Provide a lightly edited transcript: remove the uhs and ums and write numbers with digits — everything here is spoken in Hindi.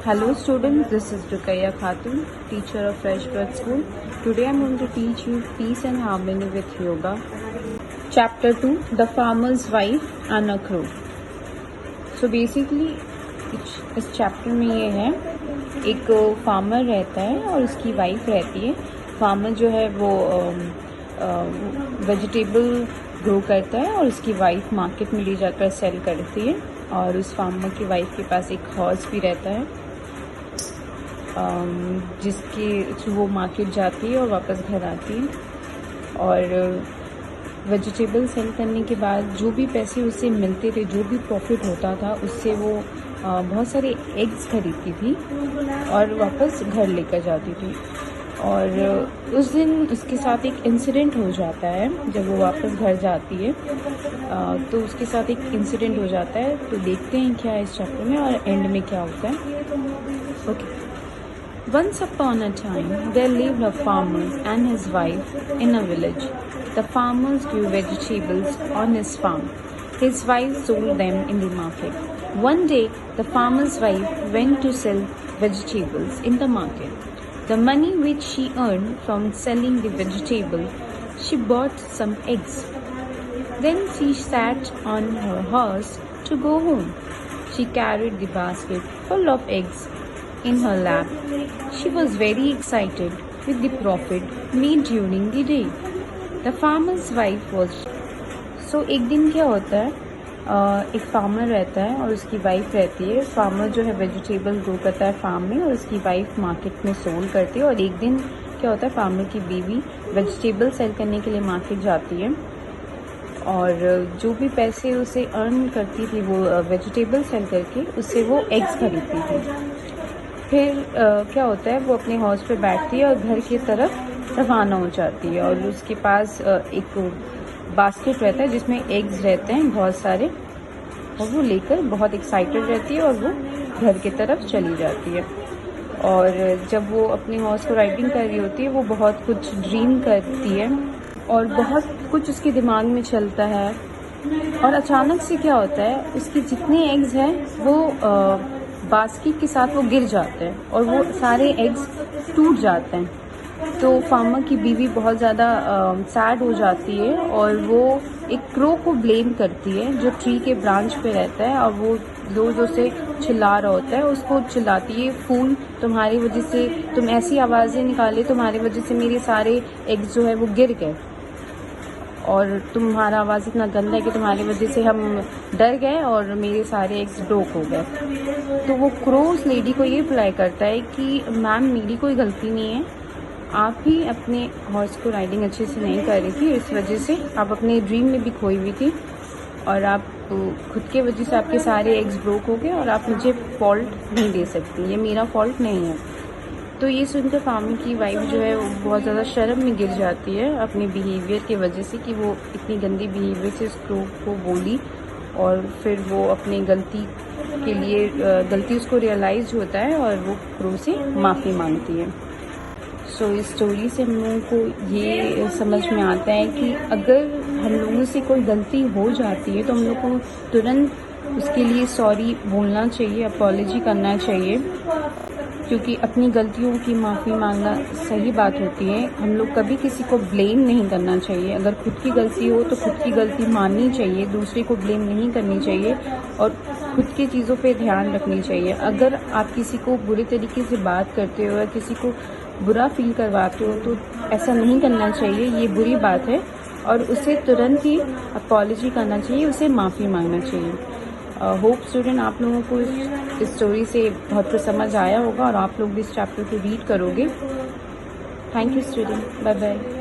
Hello students, this is Rukaiya Khatun, teacher of Freshbird School. Today I am going to teach you Peace and Harmony with Yoga. Chapter 2, The Farmer's Wife and a Crow. So basically इस चैप्टर में ये है, एक फार्मर रहता है और उसकी वाइफ रहती है. फार्मर जो है वो वेजिटेबल ग्रो करता है और उसकी वाइफ मार्केट में ले जाकर सेल करती है. और उस फार्मर की वाइफ के पास एक हॉर्स भी रहता है जिसके थ्रू वो मार्केट जाती है और वापस घर आती है. और वेजिटेबल सेल करने के बाद जो भी पैसे उसे मिलते थे, जो भी प्रॉफिट होता था, उससे वो बहुत सारे एग्स खरीदती थी और वापस घर लेकर जाती थी. और उस दिन उसके साथ एक इंसिडेंट हो जाता है. जब वो वापस घर जाती है तो उसके साथ एक इंसिडेंट हो जाता है. तो देखते हैं क्या है इस चैप्टर में और एंड में क्या होता है. Okay. Once upon a time, there lived a farmer and his wife in a village. The farmer grew vegetables on his farm. His wife sold them in the market. One day, the farmer's wife went to sell vegetables in the market. The money which she earned from selling the vegetable, she bought some eggs. Then she sat on her horse to go home. She carried the basket full of eggs in her lap. She was very excited with the profit made during the day. The farmer's wife was. So एक दिन क्या होता है, एक फार्मर रहता है और उसकी वाइफ रहती है. फार्मर जो है वेजिटेबल ग्रो करता है फार्म में और उसकी वाइफ मार्केट में सोल करती है. और एक दिन क्या होता है, फार्मर की बीवी वेजिटेबल सेल करने के लिए मार्केट जाती है और जो भी पैसे उसे अर्न करती थी वो वेजिटेबल सेल करके उससे वो एग्स खरीदती थी. फिर क्या होता है, वो अपने हॉर्स पे बैठती है और घर की तरफ रवाना हो जाती है. और उसके पास एक बास्केट रहता है जिसमें एग्स रहते हैं बहुत सारे, और वो लेकर बहुत एक्साइटेड रहती है और वो घर की तरफ चली जाती है. और जब वो अपने हॉर्स को राइडिंग कर रही होती है, वो बहुत कुछ ड्रीम करती है और बहुत कुछ उसके दिमाग में चलता है. और अचानक से क्या होता है, उसके जितने एग्स हैं वो बास्केट के साथ वो गिर जाते हैं और वो सारे एग्स टूट जाते हैं. तो फार्मर की बीवी बहुत ज़्यादा सैड हो जाती है और वो एक क्रो को ब्लेम करती है जो ट्री के ब्रांच पे रहता है. और वो जोर से चिल्ला रहा होता है, उसको चिल्लाती है, फूल तुम्हारी वजह से, तुम ऐसी आवाज़ें निकाले, तुम्हारी वजह से मेरे सारे एग्स जो है वो गिर गए और तुम्हारा आवाज़ इतना गंदा है कि तुम्हारी वजह से हम डर गए और मेरे सारे एग्स ब्रोक हो गए. तो वो क्रो उस लेडी को ये रिप्लाई करता है कि मैम, मेरी कोई गलती नहीं है, आप ही अपने हॉर्स को राइडिंग अच्छे से नहीं कर रही थी, इस वजह से आप अपने ड्रीम में भी खोई हुई थी और आप खुद के वजह से आपके सारे एग्स ब्रोक हो गए और आप मुझे फॉल्ट नहीं दे सकती, ये मेरा फॉल्ट नहीं है. तो ये सुनकर फार्मर की वाइफ जो है वो बहुत ज़्यादा शर्म में गिर जाती है अपने बिहेवियर की वजह से कि वो इतनी गंदी बिहेवियर से उस क्रो को बोली. और फिर वो अपनी गलती के लिए गलती उसको रियलाइज़ होता है और वो क्रो से माफ़ी मांगती है. सो इस स्टोरी से हम लोगों को ये समझ में आता है कि अगर हम लोगों से कोई गलती हो जाती है तो हम लोग को तुरंत उसके लिए सॉरी बोलना चाहिए, अपॉलॉजी करना चाहिए, क्योंकि अपनी गलतियों की माफ़ी मांगना सही बात होती है. हम लोग कभी किसी को ब्लेम नहीं करना चाहिए. अगर खुद की गलती हो तो खुद की गलती माननी चाहिए, दूसरे को ब्लेम नहीं करनी चाहिए और खुद की चीज़ों पे ध्यान रखनी चाहिए. अगर आप किसी को बुरे तरीके से बात करते हो या किसी को बुरा फील करवाते हो तो ऐसा नहीं करना चाहिए, ये बुरी बात है. और उसे तुरंत ही अपॉलॉजी करना चाहिए, उसे माफ़ी मांगना चाहिए. होप स्टूडेंट आप लोगों को इस स्टोरी से बहुत कुछ समझ आया होगा और आप लोग भी इस चैप्टर को रीड करोगे. Thank you student, bye bye.